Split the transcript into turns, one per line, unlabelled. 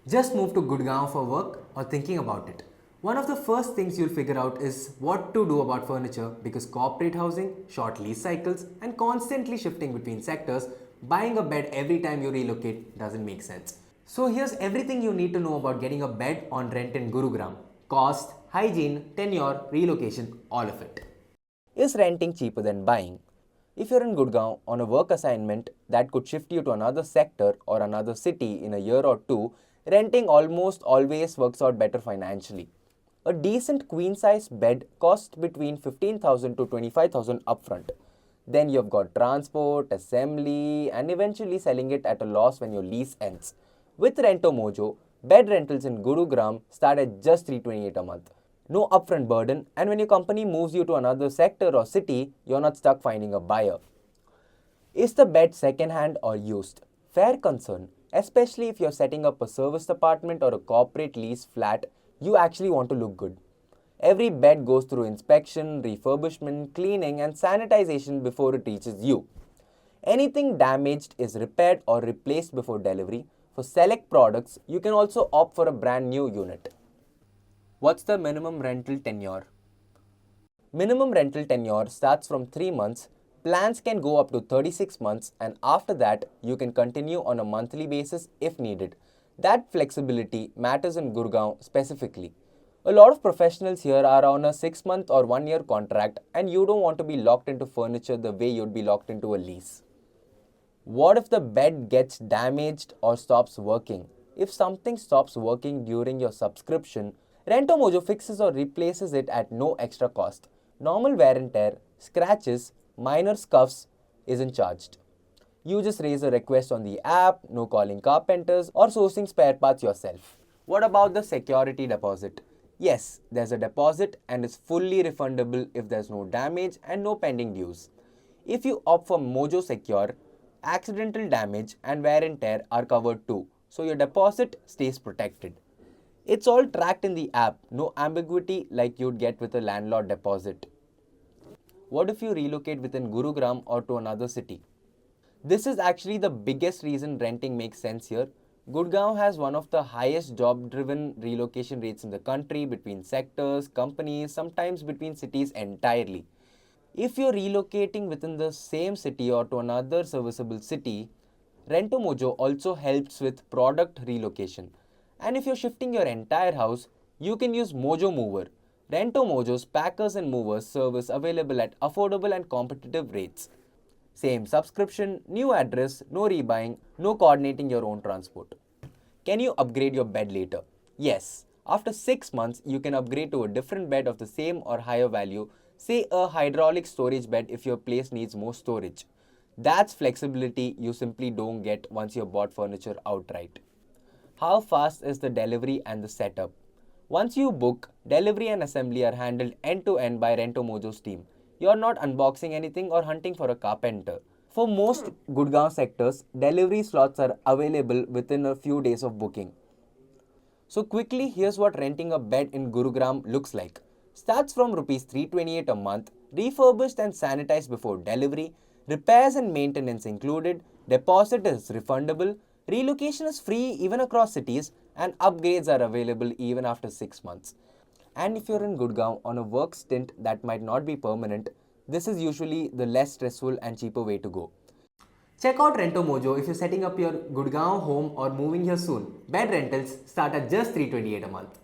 Just moved to Gurugram for work or thinking about it? One of the first things you'll figure out is what to do about furniture because corporate housing, short lease cycles, and constantly shifting between sectors, buying a bed every time you relocate doesn't make sense. So here's everything you need to know about getting a bed on rent in Gurugram. Cost, hygiene, tenure, relocation, all of it. Is renting cheaper than buying? If you're in Gurgaon on a work assignment that could shift you to another sector or another city in a year or two, renting almost always works out better financially. A decent queen size bed costs between 15,000 to 25,000 upfront. Then you've got transport, assembly, and eventually selling it at a loss when your lease ends. With Rentomojo, bed rentals in Gurugram start at just 328 a month. No upfront burden, and when your company moves you to another sector or city, you're not stuck finding a buyer. Is the bed second-hand or used? Fair concern, especially if you're setting up a service apartment or a corporate lease flat, you actually want to look good. Every bed goes through inspection, refurbishment, cleaning, and sanitization before it reaches you. Anything damaged is repaired or replaced before delivery. For select products, you can also opt for a brand new unit. What's the minimum rental tenure? Minimum rental tenure starts from 3 months. Plans can go up to 36 months, and after that, you can continue on a monthly basis if needed. That flexibility matters in Gurgaon specifically. A lot of professionals here are on a 6-month or 1-year contract, and you don't want to be locked into furniture the way you'd be locked into a lease. What if the bed gets damaged or stops working? If something stops working during your subscription, Rentomojo fixes or replaces it at no extra cost. Normal wear and tear, scratches, minor scuffs isn't charged. You just raise a request on the app, no calling carpenters or sourcing spare parts yourself. What about the security deposit? Yes, there's a deposit and it's fully refundable if there's no damage and no pending dues. If you opt for Mojo Secure, accidental damage and wear and tear are covered too, so your deposit stays protected. It's all tracked in the app, no ambiguity like you'd get with a landlord deposit. What if you relocate within Gurugram or to another city? This is actually the biggest reason renting makes sense here. Gurgaon has one of the highest job-driven relocation rates in the country between sectors, companies, sometimes between cities entirely. If you're relocating within the same city or to another serviceable city, Rentomojo also helps with product relocation. And if you're shifting your entire house, you can use Mojo Mover. Rentomojo's packers and movers service available at affordable and competitive rates. Same subscription, new address, no rebuying, no coordinating your own transport. Can you upgrade your bed later? Yes. After 6 months, you can upgrade to a different bed of the same or higher value, say a hydraulic storage bed if your place needs more storage. That's flexibility you simply don't get once you've bought furniture outright. How fast is the delivery and the setup? Once you book, delivery and assembly are handled end-to-end by Rentomojo's team. You're not unboxing anything or hunting for a carpenter. For most Gurgaon sectors, delivery slots are available within a few days of booking. So quickly, here's what renting a bed in Gurugram looks like. Starts from Rs 328 a month, refurbished and sanitized before delivery, repairs and maintenance included, deposit is refundable, relocation is free even across cities, and upgrades are available even after 6 months. And if you're in Gurgaon on a work stint that might not be permanent, this is usually the less stressful and cheaper way to go. Check out Rentomojo if you're setting up your Gurgaon home or moving here soon. Bed rentals start at just 328 a month.